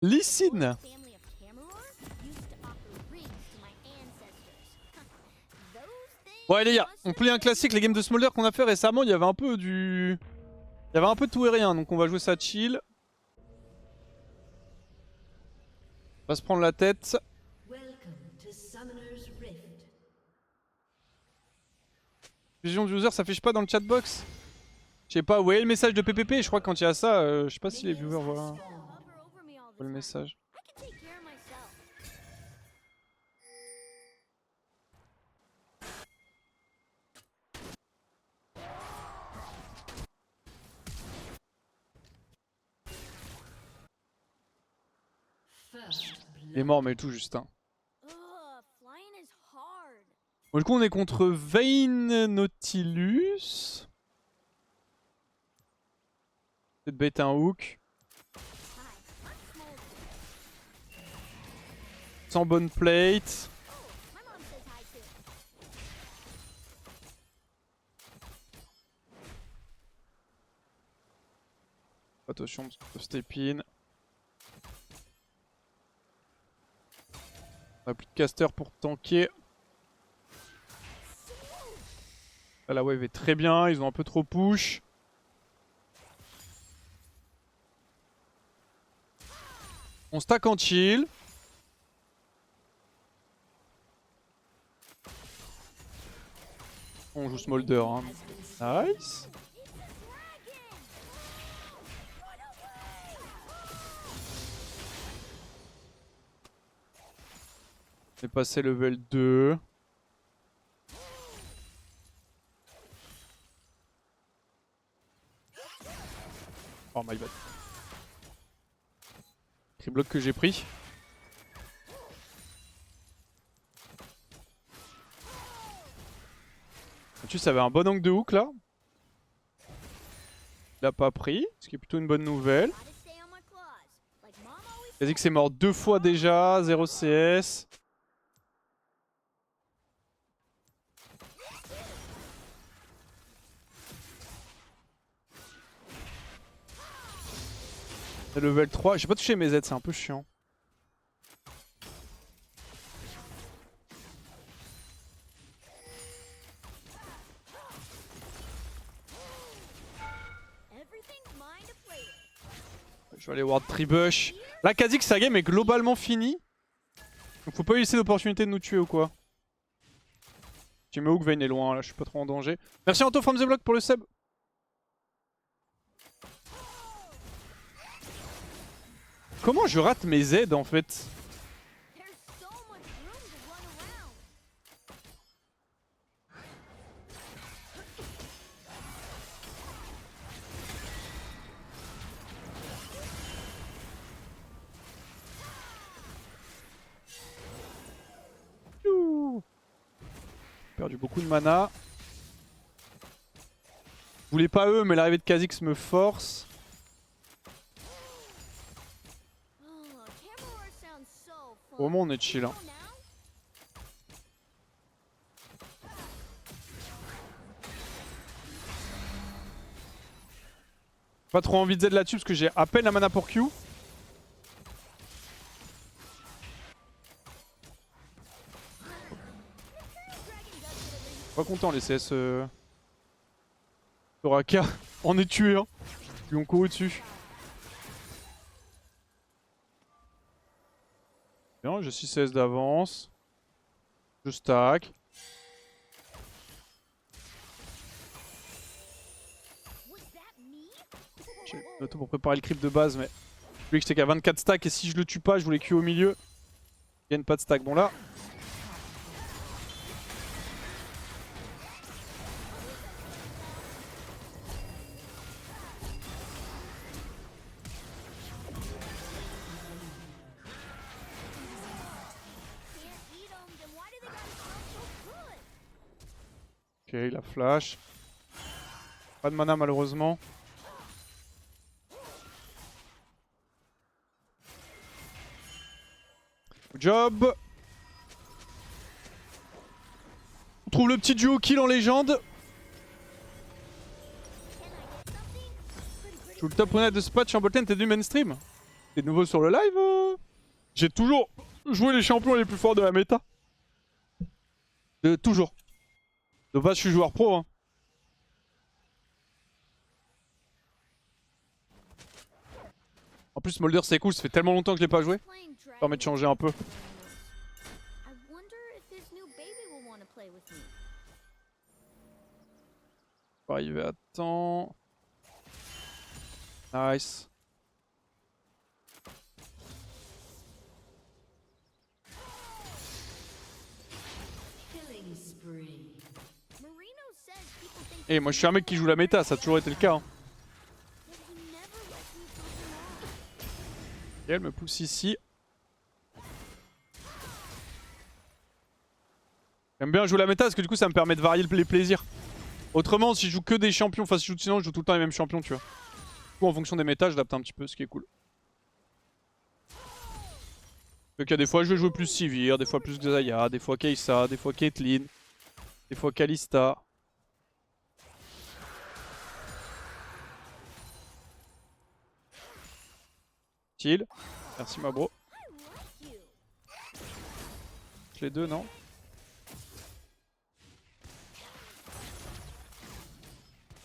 Lee Sin. Bon allez les gars, on plie un classique, les games de Smolder qu'on a fait récemment, il y avait un peu du... Il y avait un peu de tout et rien, donc on va jouer ça chill. On va se prendre la tête. Vision du user, ça fiche pas dans le chatbox. Je sais pas, vous voyez le message de PPP, je crois que quand il y a ça, je sais pas si les viewers voient le message. Il est mort mais tout juste. Hein. Bon, du coup on est contre Vayne Nautilus. Peut-être bait un hook. Sans bonne plate. Attention parce qu'on peut step in. On a plus de caster pour tanker. Là, la wave est très bien, ils ont un peu trop push. On stack en chill. On joue Smolder. Hein. Nice. On est passé level 2. Oh my bad. Triblock que j'ai pris. Tu savais un bon angle de hook là. Il a pas pris, ce qui est plutôt une bonne nouvelle. Kha'Zix est mort 2 fois déjà, 0 CS. Level 3, j'ai pas touché mes Z, c'est un peu chiant. Je vais aller ward Tribush. Là, Kha'Zix, sa game est globalement finie. Donc faut pas lui laisser l'opportunité de nous tuer ou quoi. Tu me hook, Vayne est loin, là, je suis pas trop en danger. Merci Anto from the block pour le sub. Comment je rate mes Z en fait? Perdu beaucoup de mana. Je voulais pas eux, mais l'arrivée de Kha'Zix me force. Au moins on est chill. Hein. Pas trop envie de Z là-dessus parce que j'ai à peine la mana pour Q. Pas content les CS Soraka. On est tué hein. Ils ont couru dessus. Bien, j'ai 6 CS d'avance. Je stack. J'ai auto pour préparer le creep de base mais je voulais que j'étais qu'à 24 stacks et si je le tue pas je voulais Q au milieu. Il gagne pas de stack. Bon là. Ok, il a flash. Pas de mana malheureusement. Good job. On trouve le petit duo kill en légende. Je joue le top honnête de ce patch en botlane, t'es du mainstream. T'es nouveau sur le live J'ai toujours joué les champions les plus forts de la méta. Toujours. De base, je suis joueur pro. Hein. En plus, Smolder, c'est cool. Ça fait tellement longtemps que je l'ai pas joué. Ça permet de changer un peu. On va arriver à temps. Nice. Et moi je suis un mec qui joue la méta, ça a toujours été le cas. Hein. Et elle me pousse ici. J'aime bien jouer la méta parce que du coup ça me permet de varier les plaisirs. Autrement si je joue que des champions, enfin si je joue sinon je joue tout le temps les mêmes champions tu vois. Du coup en fonction des méta j'adapte un petit peu ce qui est cool. Donc il y a des fois je vais jouer plus Sivir, des fois plus Xayah, des fois Kai'Sa, des fois Caitlyn, des fois Kalista. Chill. Merci ma bro. Les deux non.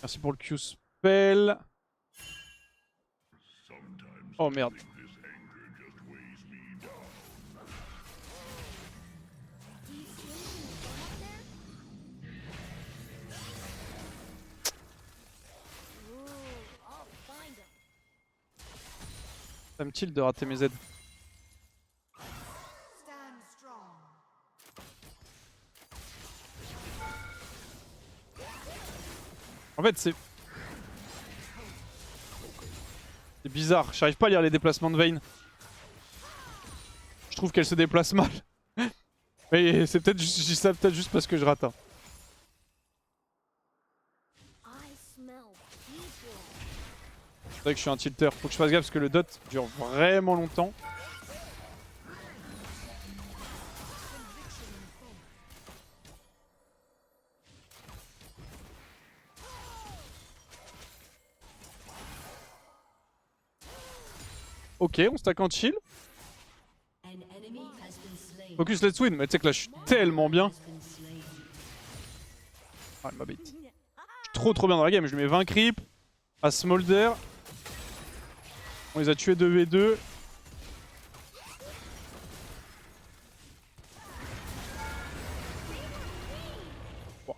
Merci pour le Q spell. Oh merde. Ça me tilt de rater mes aides. En fait c'est bizarre, j'arrive pas à lire les déplacements de Vayne. Je trouve qu'elle se déplace mal. Mais c'est peut-être juste, je dis ça peut-être juste parce que je rate. Hein. C'est vrai que je suis un tilter, faut que je fasse gaffe parce que le dot dure vraiment longtemps. Ok, on stack en chill. Focus, let's win. Mais tu sais que là, je suis tellement bien. Ah, elle m'a bait. Je suis trop bien dans la game. Je lui mets 20 creeps à Smolder. On les a tués 2v2. Wow.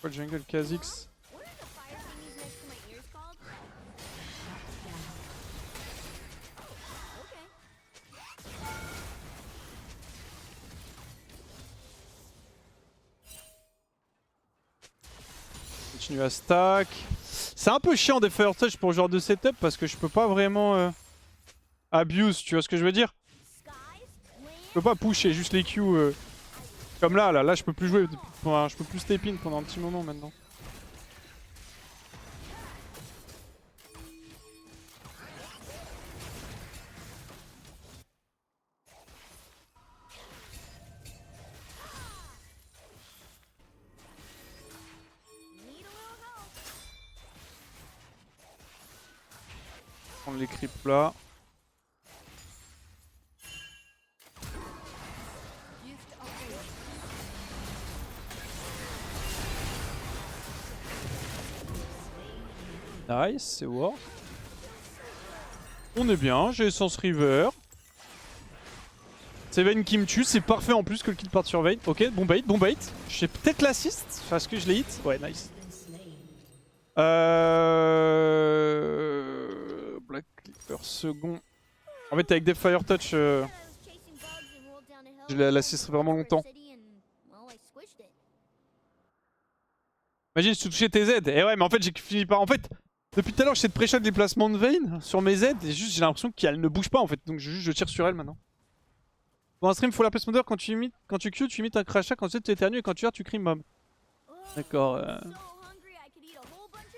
Quoi le jungle Kha'Zix? Continue à stack. C'est un peu chiant des Fire Touch pour ce genre de setup parce que je peux pas vraiment abuse, tu vois ce que je veux dire? Je peux pas pusher juste les Q comme là je peux plus jouer, enfin, je peux plus step in pendant un petit moment maintenant. Prendre les creeps là. Nice, c'est war. On est bien, j'ai Essence River. C'est Vayne qui me tue, c'est parfait en plus que le kill parte sur Vayne. Ok, bon bait, bon bait. J'ai peut-être l'assist parce que je l'ai hit. Ouais, nice. Black Clipper second. En fait, avec des Fire Touch, je l'assiste vraiment longtemps. Imagine si tu touchais tes Z. Et ouais, mais en fait, j'ai fini par. En fait, depuis tout à l'heure, j'essaie de pré-shot les placements de Vayne sur mes Z. Et juste, j'ai l'impression qu'elle ne bouge pas en fait. Donc, je tire sur elle maintenant. Pour un stream, faut la placement d'heure quand tu Q, tu imites un crachat. Quand tu éternues et quand tu hurles, tu cries mob. D'accord,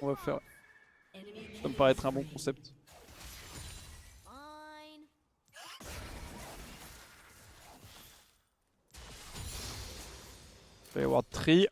on va faire. Ça me paraît être un bon concept. Il va y avoir tri.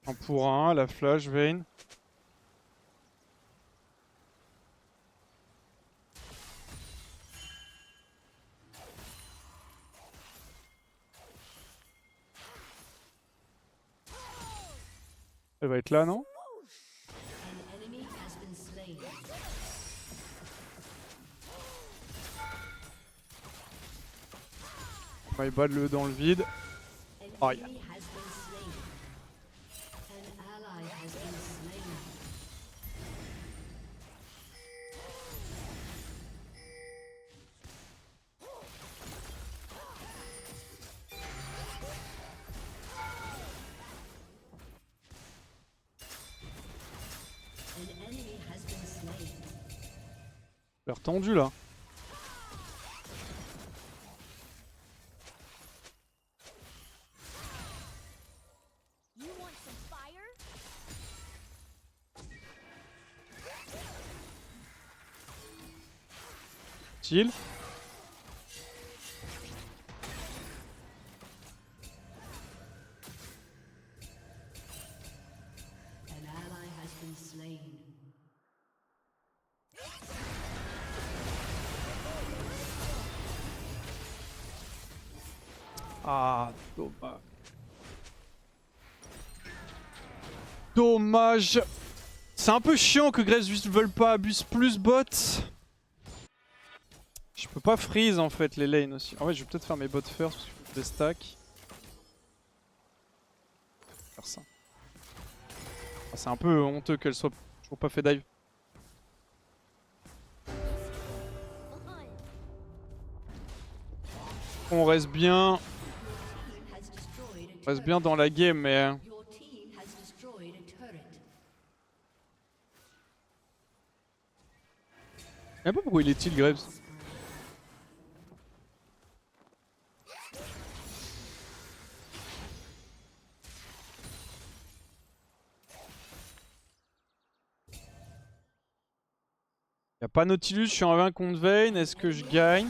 Un pour un, la flash, Vayne. Elle va être là, non? On va y battre le dans le vide. Aïe. L'air tendu là. Chill. Ah, dommage. Dommage. C'est un peu chiant que Graves ne veulent pas abuse plus bot. Je peux pas freeze en fait les lanes aussi. En fait, je vais peut-être faire mes bots first parce qu'il faut des stacks. Faire ça. Ah, c'est un peu honteux qu'elle soit toujours pas fait dive. On reste bien. On reste bien dans la game, mais. Je sais pas pourquoi il est tilt Graves. Y'a pas Nautilus, je suis en 20 contre Vayne, est-ce que je gagne?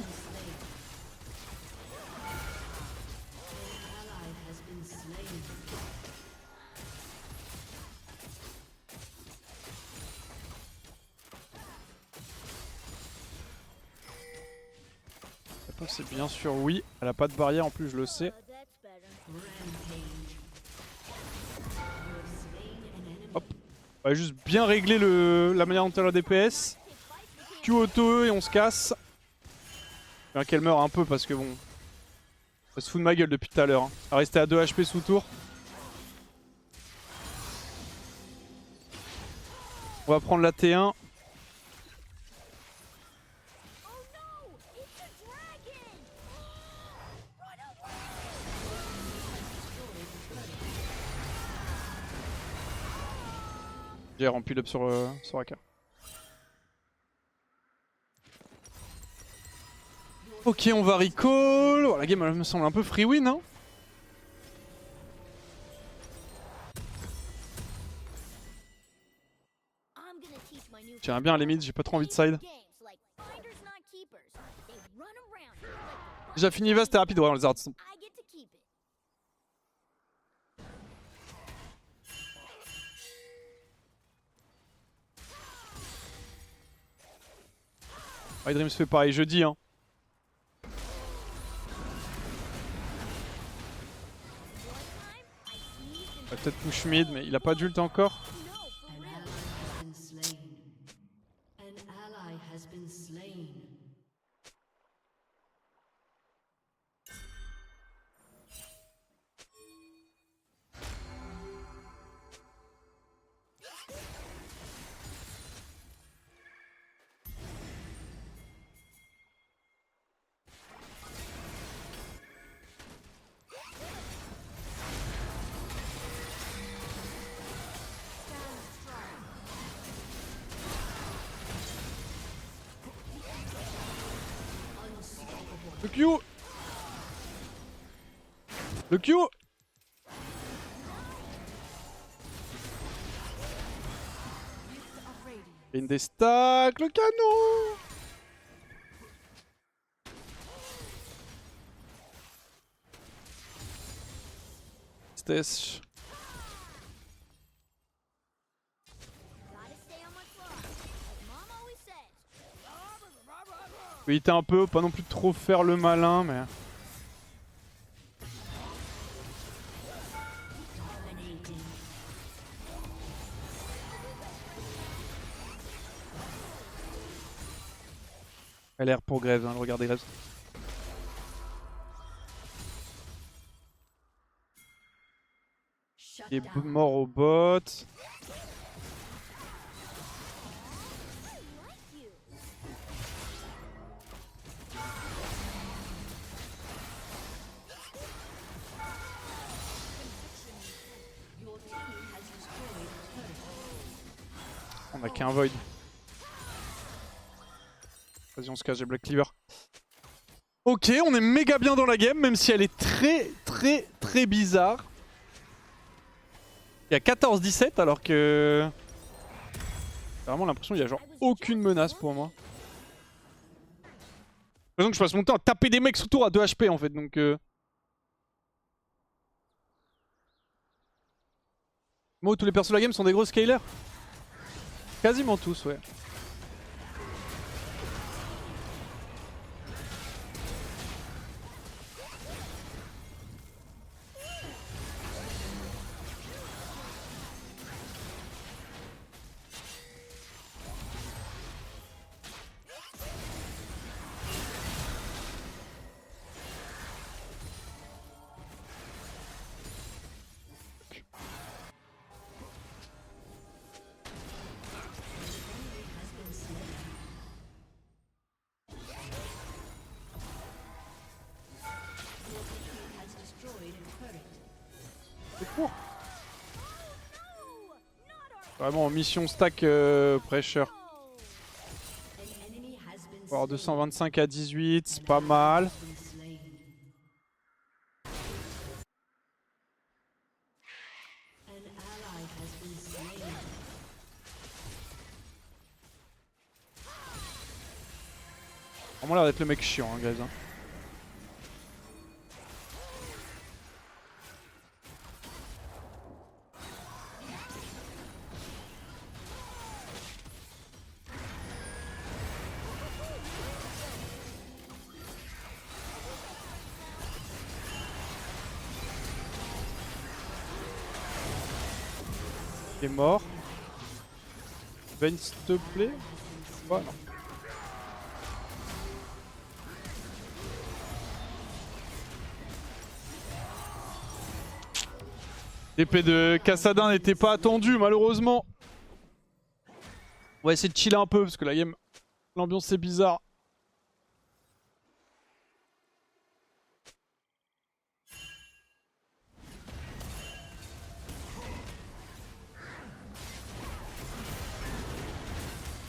C'est bien sûr oui, elle a pas de barrière en plus je le sais. Hop, on va juste bien régler la manière dont elle a DPS. Q auto et on se casse. Bien qu'elle meurt un peu parce que bon, elle se fout de ma gueule depuis tout à l'heure. Hein. Elle restait à 2 HP sous tour. On va prendre la T1. J'ai rempli l'up sur AK. Ok, on va recall. Oh, la game elle me semble un peu free win. Hein. J'aimerais bien à la limite, j'ai pas trop envie de side. Déjà fini, va, c'était rapide, ouais, on les a. Dreams fait pareil jeudi. Hein. peut-être push mid, mais il a pas d'ult encore. Le Q. Le Q. Une des stacks, le canon. Stèche. Je vais hiter un peu, pas non plus trop faire le malin, mais... LR pour Graves, hein, regardez Graves. Il est mort au bot. On a qu'un Void. Vas-y, on se cache, j'ai Black Cleaver. Ok, on est méga bien dans la game, même si elle est très bizarre. Il y a 14-17 alors que... J'ai vraiment l'impression qu'il y a genre aucune menace pour moi. J'ai l'impression que je passe mon temps à taper des mecs sous tour à 2 HP en fait, donc... Moi, tous les persos de la game sont des gros scalers. Quasiment tous, ouais. C'est court. Vraiment mission stack pressure. Avoir 225 à 18, c'est pas mal. Vraiment l'air d'être le mec chiant, hein, guys. Hein. Il est mort. Vayne, s'il te plaît. Ouais, non. L'épée de Kassadin n'était pas attendue, malheureusement. On va essayer de chiller un peu parce que la game, l'ambiance c'est bizarre.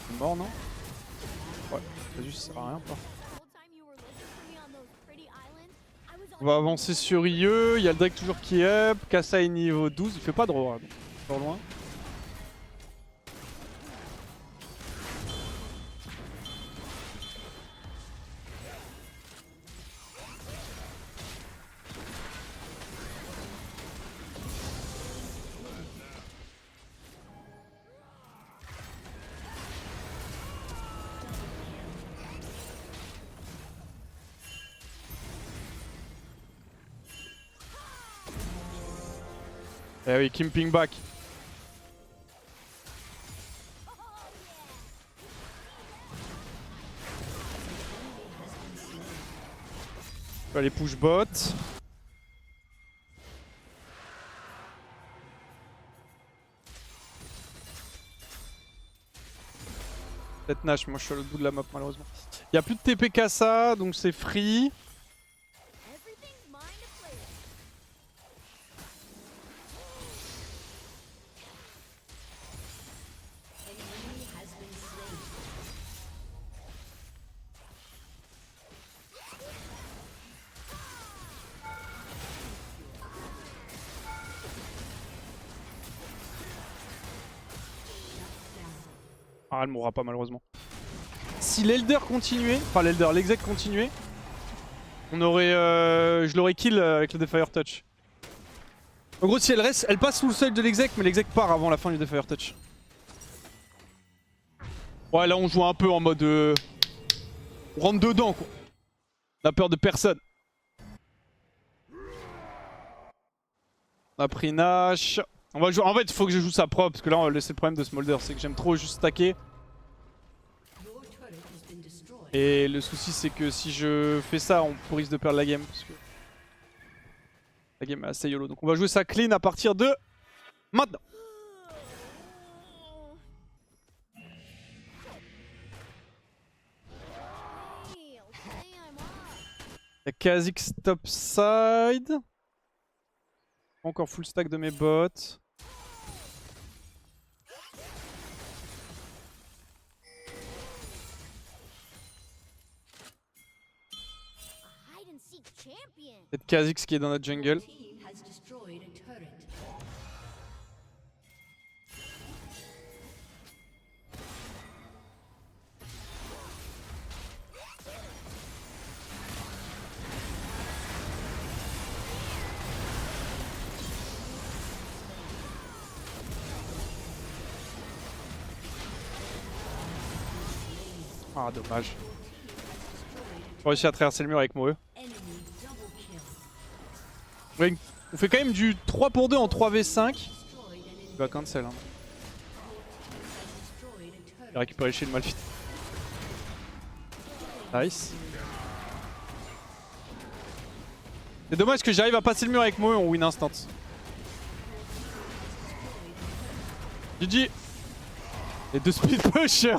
C'est mort, non? Ouais, vas-y, ça sert à rien, pas. On va avancer sur IE, il y a le Drake toujours qui est up, Kassa est niveau 12, il fait pas de roi, donc encore loin. Eh oui, Kim ping back. Je vais aller push bot. Peut-être Nash, moi je suis à l'autre bout de la map malheureusement. Il n'y a plus de TP Kassa, donc c'est free. Ah, elle mourra pas malheureusement. Si l'Elder continuait, enfin l'Elder, l'exec continuait, on aurait, je l'aurais kill avec le Defier Touch. En gros, si elle reste, elle passe sous le seuil de l'exec, mais l'exec part avant la fin du Defier Touch. Ouais, là on joue un peu en mode, on rentre dedans quoi. On a peur de personne. On a pris Nash. On va jouer. En fait, il faut que je joue ça propre parce que là, c'est le problème de Smolder, c'est que j'aime trop juste stacker. Et le souci, c'est que si je fais ça, on risque de perdre la game parce que la game est assez YOLO. Donc, on va jouer ça clean à partir de maintenant. Il y a Kha'Zix topside. Encore full stack de mes bots. Peut-être Kha'Zix qui est dans notre jungle. Ah, dommage. J'ai réussi à traverser le mur avec Moe. Ouais, on fait quand même du 3 pour 2 en 3v5. Il va cancel. Hein. Il a récupéré le shield mal fit. Nice. C'est dommage que j'arrive à passer le mur avec Moe et on win instant. GG. Les deux speed pushers.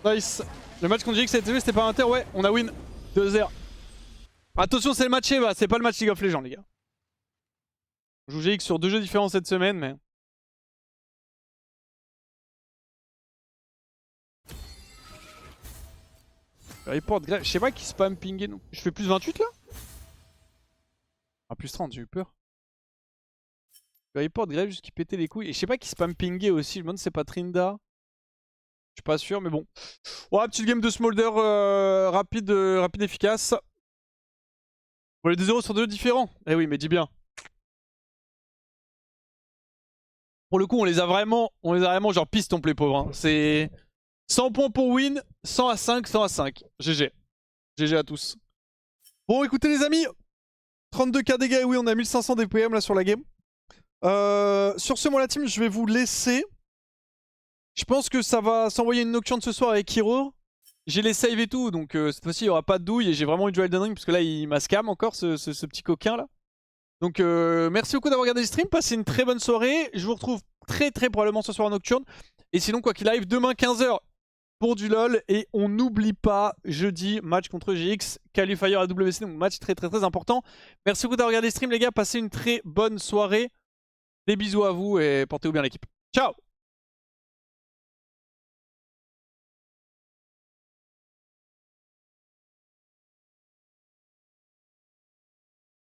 Nice. Le match contre GX a été joué, c'était pas inter, ouais, on a win 2-0. Attention, c'est le match Eva, c'est pas le match League of Legends, les gars. On joue GX sur 2 jeux différents cette semaine, mais... Report, je sais pas qui spam pingé non. Je fais plus 28 là? Ah, plus 30, j'ai eu peur. Report, grave juste qui pétait les couilles. Et je sais pas qui spam pingé aussi, je me demande si c'est pas Trinda. Je suis pas sûr, mais bon. Ouais, petite game de Smolder rapide, rapide, efficace. Bon, les 2-0 sur 2 différents. Eh oui, mais dis bien. Pour le coup, on les a vraiment genre piston les pauvres. Hein. C'est 100 points pour win, 100 à 5, 100 à 5. GG. GG à tous. Bon, écoutez les amis. 32k dégâts, et oui, on a 1500 DPM là sur la game. Sur ce, moi la team, je vais vous laisser. Je pense que ça va s'envoyer une nocturne ce soir avec Hero. J'ai les saves et tout, donc cette fois-ci il n'y aura pas de douille et j'ai vraiment eu du Elden Ring parce que là il m'a scam encore ce petit coquin là. Donc merci beaucoup d'avoir regardé le stream, passez une très bonne soirée. Je vous retrouve très probablement ce soir en nocturne. Et sinon quoi qu'il arrive, demain 15 h pour du LoL. Et on n'oublie pas, jeudi, match contre GX, Qualifier à WC, donc match très important. Merci beaucoup d'avoir regardé le stream les gars, passez une très bonne soirée. Des bisous à vous et portez-vous bien l'équipe. Ciao!